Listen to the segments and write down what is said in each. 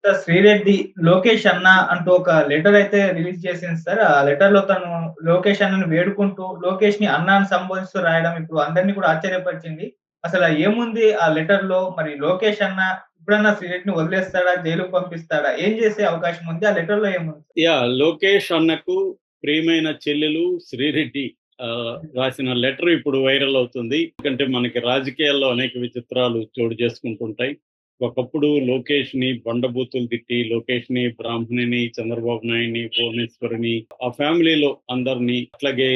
Sir 'Sri Reddy' 'Lokesh అన్న' అంటూ ఒక లెటర్ అయితే రిలీజ్ చేసింది సార్. ఆ లెటర్‌లో తను లోకేష్ అన్నని వేడుకుంటూ, లోకేష్‌ని అన్న అని సంబోధిస్తూ రాయడం ఇప్పుడు అందరిని కూడా ఆశ్చర్యపరిచింది. అసల ఏముంది ఆ లెటర్‌లో? మరి లోకేష్ అన్న ఇప్పుడన్నా 'శ్రీరెడ్డిని' వదిలేస్తాడా? జైలుకి పంపిస్తాడా? ఏం చేసే అవకాశం ఉంది? ఆ లెటర్‌లో ఏముంది? లోకేష్ అన్నకు ప్రియమైన చెల్లెలు శ్రీరెడ్డి రాసిన లెటర్ ఇప్పుడు వైరల్ అవుతుంది. ఎందుకంటే మనకి రాజకీయాల్లో అనేక విచిత్రాలు చోటు చేసుకుంటుంటాయి. ఒకప్పుడు లోకేష్‌ని బండబూతులు తిట్టి, లోకేష్‌ని, బ్రాహ్మణిని, చంద్రబాబు నాయుడిని, భువనేశ్వరిని, ఆ ఫ్యామిలీలో అందరిని, అట్లాగే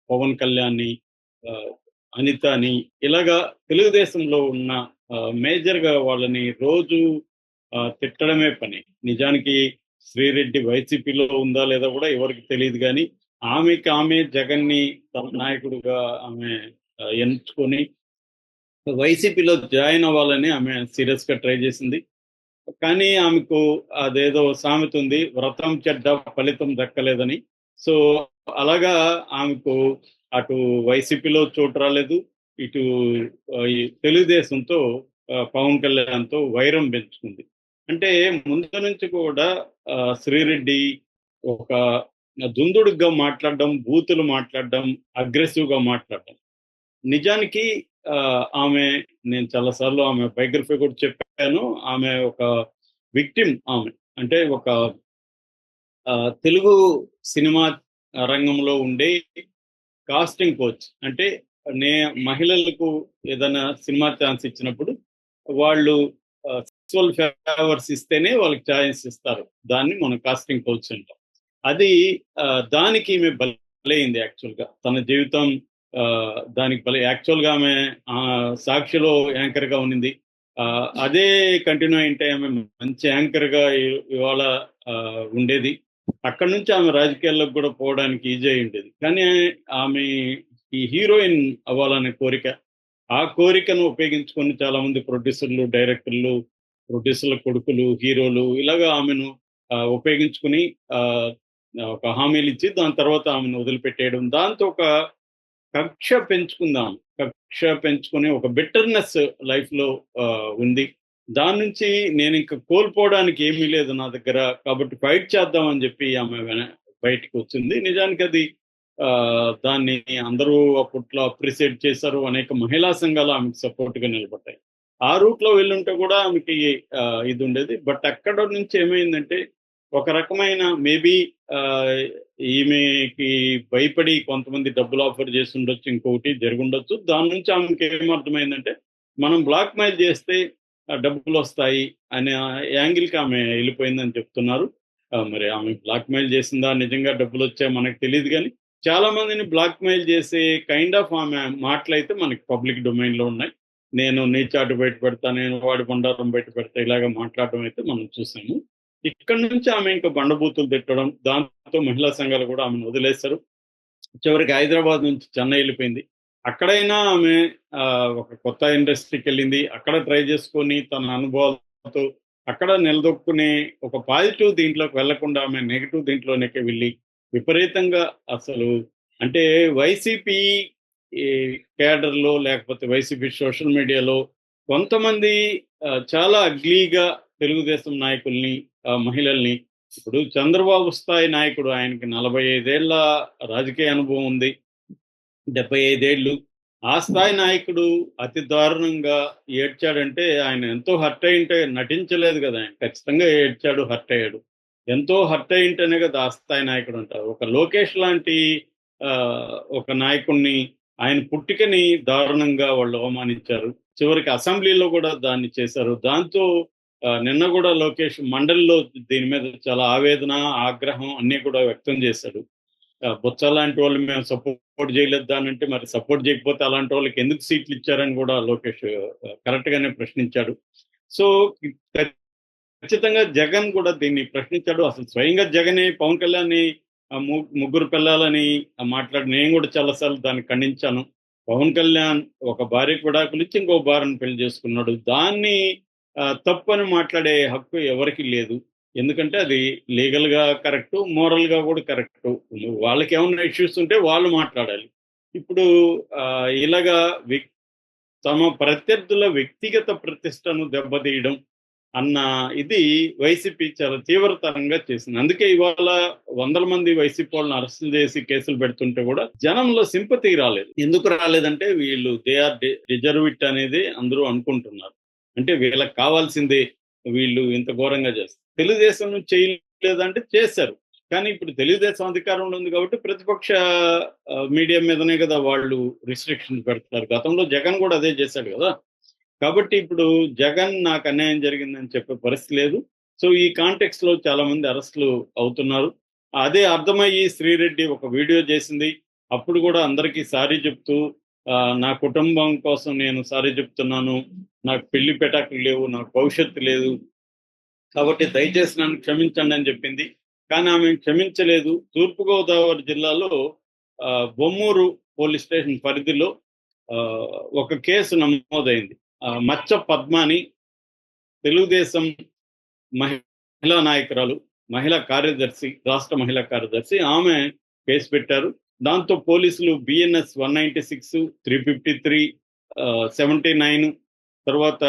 పవన్ కళ్యాణ్‌ని, ఆహ్, అనితని ఇలాగా తెలుగుదేశంలో ఉన్న మేజర్‌గా వాళ్ళని రోజు తిట్టడమే పని. నిజానికి శ్రీరెడ్డి వైసీపీలో ఉందా లేదా కూడా ఎవరికి తెలియదు గానీ, ఆమె జగన్‌ని తన నాయకుడిగా ఆమె ఎంచుకొని వైసీపీలో జాయిన్ అవ్వాలని ఆమె సీరియస్‌గా ట్రై చేసింది. కానీ ఆమెకు అదేదో సామెత ఉంది. వ్రతం చెడ్డ ఫలితం దక్కలేదని. సో, అలాగా ఆమెకు అటు వైసీపీలో చోటు రాలేదు. ఇటు ఈ తెలుగుదేశంతో పవన్ కళ్యాణ్‌తో వైరం పెంచుకుంది. అంటే ముందు నుంచి కూడా శ్రీరెడ్డి ఒక దుందుడుగ్గా మాట్లాడడం, బూతులు మాట్లాడడం, అగ్రెసివ్‌గా మాట్లాడడం. నిజానికి ఆమె నేను చాలా సార్లు ఆమె బయోగ్రఫీ కూడా చెప్పాను. ఆమె ఒక విక్టిమ్ ఆమె. అంటే ఒక తెలుగు సినిమా రంగంలో ఉండే కాస్టింగ్ కోచ్. అంటే నే మహిళలకు ఏదైనా సినిమా ఛాన్స్ ఇచ్చినప్పుడు వాళ్ళు సెక్సువల్ ఫేవర్స్ ఇస్తేనే వాళ్ళకి ఛాన్స్ ఇస్తారు. దాన్ని మనం కాస్టింగ్ కోచ్ అంటాం. అది దానికి ఈమె బలైంది యాక్చువల్‌గా. తన జీవితం దానికి యాక్చువల్‌గా ఆమె 'సాక్షిలో' యాంకర్‌గా ఉన్నింది. అదే కంటిన్యూ అయ్యుంటే ఆమె మంచి యాంకర్‌గా ఇవాళ ఉండేది. అక్కడి నుంచి ఆమె రాజకీయాల్లోకి కూడా పోవడానికి ఈజీ అయ్యుండేది. కానీ ఆమె ఈ హీరోయిన్ అవ్వాలనే కోరిక. ఆ కోరికను ఉపయోగించుకొని చాలామంది ప్రొడ్యూసర్‌లు, డైరెక్టర్‌లు, ప్రొడ్యూసర్‌ల కొడుకులు, హీరోలు ఇలాగా ఆమెను ఉపయోగించుకొని ఆహ్, ఒక హామీలిచ్చి దాని తర్వాత ఆమెను వదిలిపెట్టేయడం. దాంతో ఒక కక్ష పెంచుకుందాం. కక్ష పెంచుకొని ఒక బిట్టర్‌నెస్ లైఫ్‌లో ఉంది. దాని నుంచి నేనింక కోల్పోవడానికి ఏమీ లేదు నా దగ్గర. కాబట్టి ఫైట్ చేద్దాం అని జెప్పి ఆమె బయటికొచ్చింది. నిజానికి అది దాన్ని అందరూ అప్పట్లో అప్రిషియేట్ చేశారు. అనేక మహిళా సంఘాలు ఆమెకు సపోర్ట్‌గా నిలబడ్డాయి. ఆ రూట్‌లో వెళ్ళుంటే గూడా ఆమెకి ఇదుండేది. బట్ అక్కడ నుంచి ఏమైందంటే ఒక రకమైన మేబీ ఆహ్, ఈమెకి భయపడి కొంతమంది డబ్బులు ఆఫర్ చేసుండొచ్చు. ఇంకొకటి జరిగుండొచ్చు. దాని నుంచి ఆమెకేమర్థమైందంటే, మనం బ్లాక్‌మెయిల్ చేస్తే డబ్బులొస్తాయి అనే యాంగిల్‌కి ఆమె ఎళ్ళిపోయిందని చెప్తున్నారు. మరి ఆమె బ్లాక్‌మెయిల్ చేసిందా? నిజంగా డబ్బులొచ్చాయా మనకు తెలీదు గానీ, చాలా మందిని బ్లాక్‌మెయిల్ చేసే కైండ్ ఆఫ్ ఆమె మాటలైతే మనకి పబ్లిక్ డొమైన్‌లో ఉన్నాయి. నేను నీ చాటు బయట పెడతా, నేను వాడి బండారం బయట పెడతా ఇలాగ మాట్లాడడం అయితే మనం చూసాము. ఇక్కడి నుంచి ఆమె ఇంకా బండబూతులు తిట్టడం, దాంతో మహిళా సంఘాలు కూడా ఆమెను వదిలేశారు. చివరికి హైదరాబాద్ నుంచి చెన్నై ఎళ్ళిపోయింది. అక్కడైనా ఆమె ఒక కొత్త ఇండస్ట్రీకెళ్ళింది. అక్కడ ట్రై చేసుకొని తన అనుభవాలతో అక్కడ నిలదొక్కునే ఒక పాజిటివ్ దీంట్లోకి వెళ్ళకుండా ఆమె నెగెటివ్ దీంట్లోనేకే వెళ్ళి విపరీతంగా అసలు అంటే వైసీపీ ఈ క్యాడర్‌లో లేకపోతే వైసీపీ సోషల్ మీడియాలో కొంతమంది చాలా అగ్లీగా తెలుగుదేశం నాయకుల్ని, మహిళల్ని ఇప్పుడు చంద్రబాబు స్థాయి నాయకుడు ఆయనకి 45 ఏళ్ల రాజకీయ అనుభవం ఉంది. 75 ఏళ్ళు. ఆ స్థాయి నాయకుడు అతి దారుణంగా ఏడ్చాడంటే ఆయన ఎంతో హర్ట్ అయ్యుంటే నటించలేదు గదా! ఆయన. ఖచ్చితంగా ఏడ్చాడు, హర్ట్ అయ్యాడు. ఎంతో హర్ట్ అయ్యుంటేనే గదా! ఆ స్థాయి నాయకుడు ఉంటారు. ఒక లోకేష్ లాంటి ఒక నాయకుడిని ఆయన పుట్టికని దారుణంగా వాళ్ళు అవమానించారు. చివరికి అసెంబ్లీలో గూడా దాన్ని చేశారు. దాంతో నిన్న గూడా లోకేష్ మండలిలో దీని మీద చాలా ఆవేదన, ఆగ్రహం అన్నీ కూడా వ్యక్తం చేశాడు. బొత్స లాంటి వాళ్ళు మేము సపోర్ట్ చేయలేదు దానంటే మరి సపోర్ట్ చేయకపోతే అలాంటి వాళ్ళకి ఎందుకు సీట్లు ఇచ్చారని కూడా లోకేష్ కరెక్ట్ గానే ప్రశ్నించాడు. సో, ఖచ్చితంగా జగన్ కూడా దీన్ని ప్రశ్నించాడు. అసలు స్వయంగా జగనే పవన్ కళ్యాణ్‌ని ముగ్గురు పిల్లలని మాట్లాడి నేను కూడా చాలా సార్లు దాన్ని ఖండించాను. పవన్ కళ్యాణ్ ఒక భార్యకి విడాకులిచ్చి ఇంకో భార్యను పెళ్లి చేసుకున్నాడు. దాన్ని తప్పని మాట్లాడే హక్కు ఎవరికీ లేదు. ఎందుకంటే అది లీగల్‌గా కరెక్టు. మోరల్‌గా కూడా కరెక్టు. వాళ్ళకేమన్నా ఇష్యూస్ ఉంటే వాళ్ళు మాట్లాడాలి. ఇప్పుడు ఇలాగా తమ ప్రత్యర్థుల వ్యక్తిగత ప్రతిష్టను దెబ్బతీయడం, అన్న ఇది వైసీపీ చాలా తీవ్రతరంగా చేసింది. అందుకే ఇవాళ వందల మంది వైసీపీ వాళ్ళని అరెస్టులు చేసి కేసులు పెడుతుంటే కూడా జనంలో సింపతి రాలేదు. ఎందుకు రాలేదంటే వీళ్ళు దే ఆర్ డిజర్వ్ ఇట్ అనేది అందరూ అనుకుంటున్నారు. అంటే వీళ్ళకి కావాల్సిందే, వీళ్ళు ఇంత ఘోరంగా చేస్తారు. తెలుగుదేశం నుంచి చేయలేదంటే చేశారు. కానీ ఇప్పుడు తెలుగుదేశం అధికారంలో ఉంది కాబట్టి ప్రతిపక్ష మీడియా మీదనే కదా వాళ్ళు రిస్ట్రిక్షన్ పెడతారు. గతంలో జగన్ కూడా అదే చేశాడు కదా. కాబట్టి ఇప్పుడు జగన్ నాకు అన్యాయం జరిగిందని చెప్పే పరిస్థితి లేదు. సో ఈ కాంటెక్స్ట్ లో చాలా మంది అరెస్టులు అవుతున్నారు. అదే అర్థమయ్యి శ్రీరెడ్డి ఒక వీడియో చేసింది. అప్పుడు కూడా అందరికీ సారీ చెప్తూ నా కుటుంబం కోసం నేను సారీ చెప్తున్నాను, నాకు పెళ్లి పెటాకులు లేవు, నాకు భవిష్యత్తు లేదు, కాబట్టి దయచేసి నన్ను క్షమించండి అని చెప్పింది. కానీ ఆమె క్షమించలేదు. తూర్పుగోదావరి జిల్లాలో బొమ్మూరు పోలీస్ స్టేషన్ పరిధిలో ఒక కేసు నమోదైంది. మచ్చ పద్మాని తెలుగుదేశం మహిళా నాయకురాలు, మహిళా కార్యదర్శి, రాష్ట్ర మహిళా కార్యదర్శి, ఆమె కేసు పెట్టారు. దాంతో పోలీసులు బిఎన్ఎస్ 196, 353, 79, తర్వాత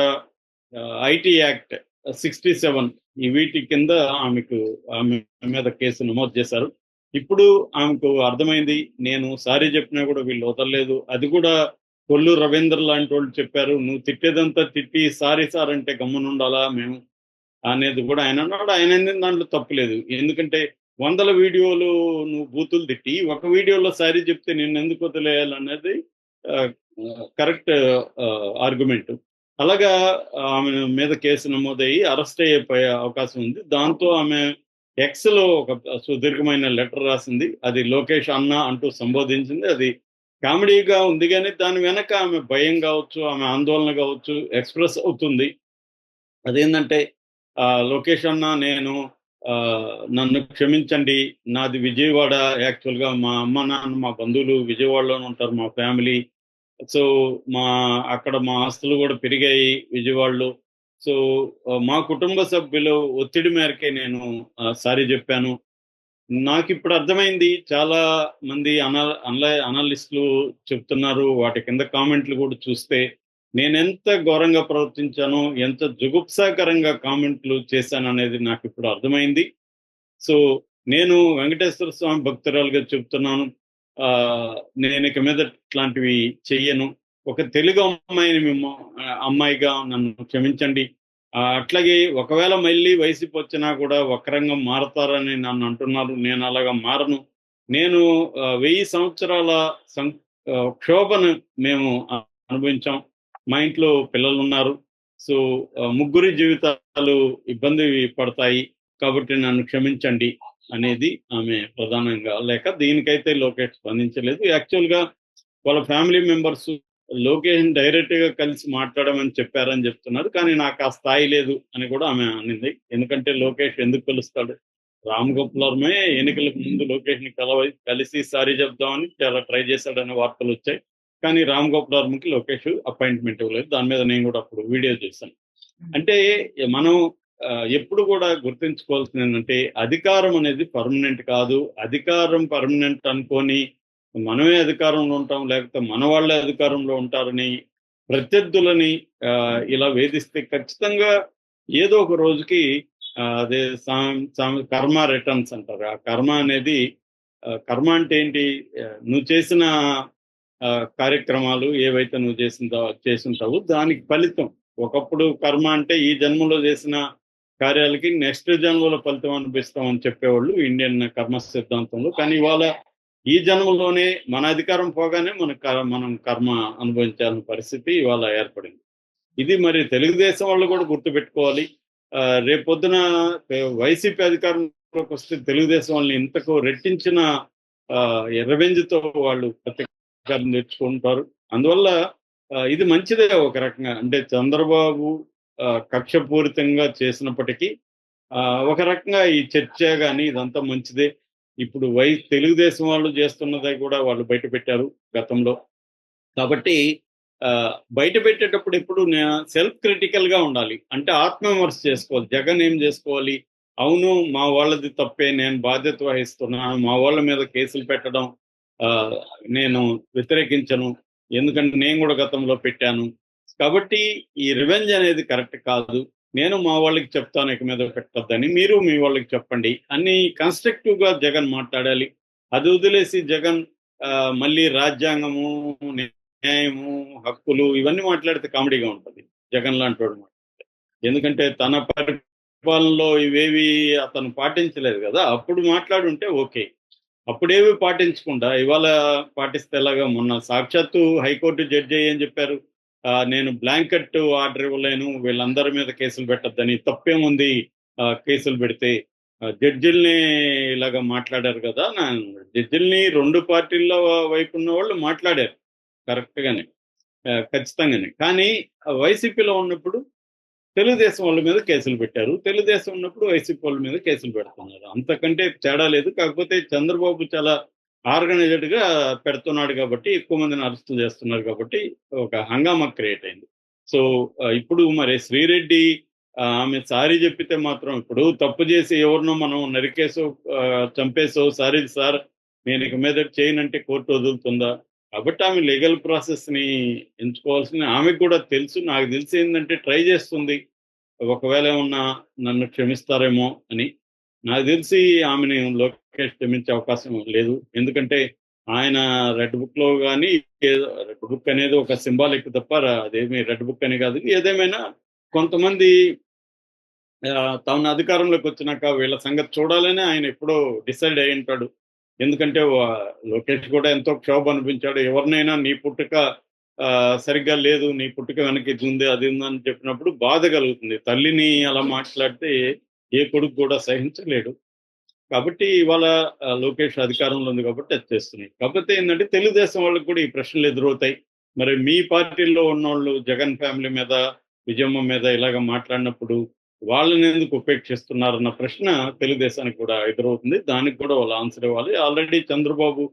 ఐటీ యాక్ట్ 67 ఈ వీటి కింద ఆమె మీద కేసు నమోదు చేశారు. ఇప్పుడు ఆమెకు అర్థమైంది, నేను సారీ చెప్పినా కూడా వీళ్ళు వదలలేదు. అది కూడా కొల్లు రవీంద్ర లాంటి వాళ్ళు చెప్పారు, నువ్వు తిట్టేదంతా తిట్టి సారీ సార్ అంటే గమ్మునుండాలా మేము అనేది కూడా ఆయన అన్నాడు. ఆయన దాంట్లో తప్పులేదు. ఎందుకంటే వందల వీడియోలు నువ్వు బూతులు తిట్టి ఒక వీడియోలో సారీ చెప్తే నిన్ను ఎందుకు వదిలేయాలనేది కరెక్ట్ ఆర్గ్యుమెంట్. అలాగా ఆమె మీద కేసు నమోదయ్యి అరెస్ట్ అయిపోయే అవకాశం ఉంది. దాంతో ఆమె ఎక్స్ లో ఒక సుదీర్ఘమైన లెటర్ రాసింది. అది లోకేష్ అన్న అంటూ సంబోధించింది. అది కామెడీగా ఉంది, కానీ దాని వెనక ఆమె భయం కావచ్చు, ఆమె ఆందోళన కావచ్చు ఎక్స్ప్రెస్ అవుతుంది. అదేంటంటే లోకేష్ అన్న, నేను నన్ను క్షమించండి, నాది విజయవాడ, యాక్చువల్గా మా అమ్మ నాన్న మా బంధువులు విజయవాడలోనే ఉంటారు, మా ఫ్యామిలీ. సో అక్కడ మా ఆస్తులు కూడా పెరిగాయి విజయవాడలో. సో మా కుటుంబ సభ్యులు ఒత్తిడి మేరకే నేను సారీ చెప్పాను. నాకు ఇప్పుడు అర్థమైంది, చాలా మంది అనలిస్టులు చెప్తున్నారు, వాటి కింద కామెంట్లు కూడా చూస్తే నేనెంత ఘోరంగా ప్రవర్తించానో, ఎంత జుగుప్సాకరంగా కామెంట్లు చేశాను అనేది నాకు ఇప్పుడు అర్థమైంది. సో నేను వెంకటేశ్వర స్వామి భక్తురాలుగా చెప్తున్నాను, నేను ఇక మీద ఇట్లాంటివి చెయ్యను. ఒక తెలుగు అమ్మాయిగా నన్ను క్షమించండి. అట్లాగే ఒకవేళ మళ్ళీ వైసీపీ వచ్చినా కూడా వక్రంగా మారతారని నన్ను అంటున్నారు. నేను అలాగా మారను. నేను 1000 సంవత్సరాల క్షోభను మేము అనుభవించాం. మా ఇంట్లో పిల్లలు ఉన్నారు. సో ముగ్గురి జీవితాలు ఇబ్బంది పడతాయి, కాబట్టి నన్ను క్షమించండి అనేది ఆమె ప్రధానంగా. లేక దీనికైతే లోకేష్ స్పందించలేదు. యాక్చువల్గా వాళ్ళ ఫ్యామిలీ మెంబర్స్ లోకేష్ డైరెక్ట్ గా కలిసి మాట్లాడమని చెప్పారని చెప్తున్నారు. కానీ నాకు ఆ స్థాయి లేదు అని కూడా ఆమె అనింది. ఎందుకంటే లోకేష్ ఎందుకు కలుస్తాడు? రామ్ గోపాల్ వర్మే ఎన్నికలకు ముందు లోకేష్ ని కలిసి సారీ చెప్దామని చాలా ట్రై చేశాడనే వార్తలు వచ్చాయి. కానీ రామ్ గోపాల్ వర్మకి లోకేష్ అపాయింట్మెంట్ ఇవ్వలేదు. దాని మీద నేను కూడా అప్పుడు వీడియో చేశాను. అంటే మనం ఎప్పుడు కూడా గుర్తుంచుకోవాల్సింది ఏంటంటే, అధికారం అనేది పర్మనెంట్ కాదు. అధికారం పర్మనెంట్ అనుకొని మనమే అధికారంలో ఉంటాం, లేకపోతే మన వాళ్ళే అధికారంలో ఉంటారని ప్రత్యర్థులని ఇలా వేధిస్తే ఖచ్చితంగా ఏదో ఒక రోజుకి అదే కర్మ రిటర్న్స్ అంటారు. ఆ కర్మ అనేది, కర్మ అంటే ఏంటి? నువ్వు చేసిన కార్యక్రమాలు ఏవైతే నువ్వు చేసింటావో దానికి ఫలితం. ఒకప్పుడు కర్మ అంటే ఈ జన్మలో చేసిన కార్యాలకి నెక్స్ట్ జన్మలో ఫలితం అనిపిస్తాం అని చెప్పేవాళ్ళు ఇండియన్ కర్మ సిద్ధాంతంలో. కానీ ఇవాళ ఈ జన్మలోనే మన అధికారం పోగానే మనం కర్మ అనుభవించాల్సిన పరిస్థితి ఇవాళ ఏర్పడింది. ఇది మరి తెలుగుదేశం వాళ్ళు కూడా గుర్తుపెట్టుకోవాలి. రేపొద్దున వైసీపీ అధికారంలోకి వస్తే తెలుగుదేశం వాళ్ళని ఇంతకు రెట్టించిన రెవెంజ్తో వాళ్ళు ప్రతీకారం తెచ్చుకుంటారు. అందువల్ల ఇది మంచిదే ఒక రకంగా. అంటే చంద్రబాబు కక్షపూరితంగా చేసినప్పటికీ ఒక రకంగా ఈ చర్చ కానీ ఇదంతా మంచిదే. ఇప్పుడు తెలుగుదేశం వాళ్ళు చేస్తున్నది కూడా వాళ్ళు బయట పెట్టారు గతంలో. కాబట్టి బయట పెట్టేటప్పుడు ఎప్పుడు సెల్ఫ్ క్రిటికల్ గా ఉండాలి. అంటే ఆత్మవిమర్శ చేసుకోవాలి. జగన్ ఏం చేసుకోవాలి? అవును, మా వాళ్ళది తప్పే, నేను బాధ్యత వహిస్తున్నాను, మా వాళ్ళ మీద కేసులు పెట్టడం నేను వ్యతిరేకించను, ఎందుకంటే నేను కూడా గతంలో పెట్టాను. కాబట్టి ఈ రివెంజ్ అనేది కరెక్ట్ కాదు. నేను మా వాళ్ళకి చెప్తాను ఇక మీద పెట్టొద్దని, మీరు మీ వాళ్ళకి చెప్పండి అని కన్స్ట్రక్టివ్గా జగన్ మాట్లాడాలి. అది వదిలేసి జగన్ మళ్ళీ రాజ్యాంగము, న్యాయము, హక్కులు ఇవన్నీ మాట్లాడితే కామెడీగా ఉంటుంది జగన్ లాంటి వాడు. ఎందుకంటే తన పరిపాలనలో ఇవేవి అతను పాటించలేదు కదా. అప్పుడు మాట్లాడుంటే ఓకే. అప్పుడేవి పాటించకుండా ఇవాళ పాటిస్తే ఎలాగా? మొన్న సాక్షాత్తు హైకోర్టు జడ్జి ఏం చెప్పారు? నేను బ్లాంకెట్ ఆర్డర్ ఇవ్వలేను, వీళ్ళందరి మీద కేసులు పెట్టొద్దని. తప్పేముంది కేసులు పెడితే? జడ్జిల్ని ఇలాగ మాట్లాడారు కదా. జడ్జిల్ని రెండు పార్టీల్లో వైపు ఉన్న వాళ్ళు మాట్లాడారు కరెక్ట్గానే, ఖచ్చితంగానే. కానీ వైసీపీలో ఉన్నప్పుడు తెలుగుదేశం వాళ్ళ మీద కేసులు పెట్టారు, తెలుగుదేశం ఉన్నప్పుడు వైసీపీ వాళ్ళ మీద కేసులు పెడుతున్నారు. అంతకంటే తేడా లేదు. కాకపోతే చంద్రబాబు చాలా ఆర్గనైజ్డ్ గా పెడుతున్నాడు కాబట్టి, ఎక్కువ మందిని అరెస్టులు చేస్తున్నారు కాబట్టి ఒక హంగామా క్రియేట్ అయింది. సో ఇప్పుడు మరి శ్రీరెడ్డి ఆమె సారీ చెప్పితే మాత్రం, ఇప్పుడు తప్పు చేసి ఎవరినో మనం నరికేసో చంపేసో సారీ సార్ నేను ఇక మీద చేయనంటే కోర్టు వదులుతుందా? కాబట్టి ఆమె లీగల్ ప్రాసెస్ ని ఎంచుకోవాల్సిన ఆమెకు కూడా తెలుసు. నాకు తెలిసి ఏంటంటే ట్రై చేస్తుంది, ఒకవేళ ఏమన్నా నన్ను క్షమిస్తారేమో అని. నాకు తెలిసి ఆమెని లోకేష్ క్షమించే అవకాశం లేదు. ఎందుకంటే ఆయన రెడ్ బుక్ లో కానీ, రెడ్ బుక్ అనేది ఒక సింబాలిక్ తప్ప అదేమి రెడ్ బుక్ అని కాదు. ఏదేమైనా కొంతమంది తన అధికారంలోకి వచ్చినాక వీళ్ళ సంగతి చూడాలని ఆయన ఎప్పుడో డిసైడ్ అయి ఉంటాడు. ఎందుకంటే లోకేష్ కూడా ఎంతో క్షోభ అనిపించాడు. ఎవరినైనా నీ పుట్టుక సరిగ్గా లేదు, నీ పుట్టుక వెనక్కి ఉంది, అది ఉందని చెప్పినప్పుడు బాధ కలుగుతుంది. తల్లిని అలా మాట్లాడితే ఏ కొడుకు కూడా సహించలేడు. కాబట్టి ఇవాళ లోకేష్ అధికారంలో ఉంది కాబట్టి అది చేస్తున్నాయి. కాకపోతే ఏంటంటే తెలుగుదేశం వాళ్ళకి కూడా ఈ ప్రశ్నలు ఎదురవుతాయి. మరి మీ పార్టీలో ఉన్నోళ్ళు జగన్ ఫ్యామిలీ మీద, విజయమ్మ మీద ఇలాగ మాట్లాడినప్పుడు వాళ్ళని ఎందుకు ఉపేక్షిస్తున్నారన్న ప్రశ్న తెలుగుదేశానికి కూడా ఎదురవుతుంది. దానికి కూడా వాళ్ళు ఆన్సర్ ఇవ్వాలి. ఆల్రెడీ చంద్రబాబు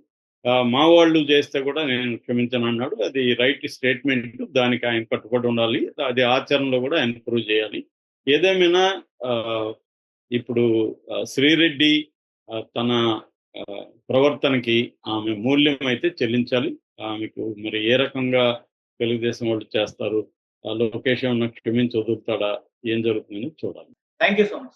మా వాళ్ళు చేస్తే కూడా నేను క్షమించను అన్నాడు. అది రైట్ స్టేట్మెంట్. దానికి ఆయన కట్టుబడి ఉండాలి. అది ఆచరణలో కూడా ఆయన ప్రూవ్ చేయాలి. ఏదేమైనా ఇప్పుడు శ్రీరెడ్డి తన ప్రవర్తనకి ఆమె మూల్యం అయితే చెల్లించాలి. ఆమెకు మరి ఏ రకంగా తెలుగుదేశం వాళ్ళు చేస్తారు, లోకేష్ ఏమన్నా క్షమించి వదులుతాడా, ఏం జరుగుతుందని చూడాలి. Thank you so much.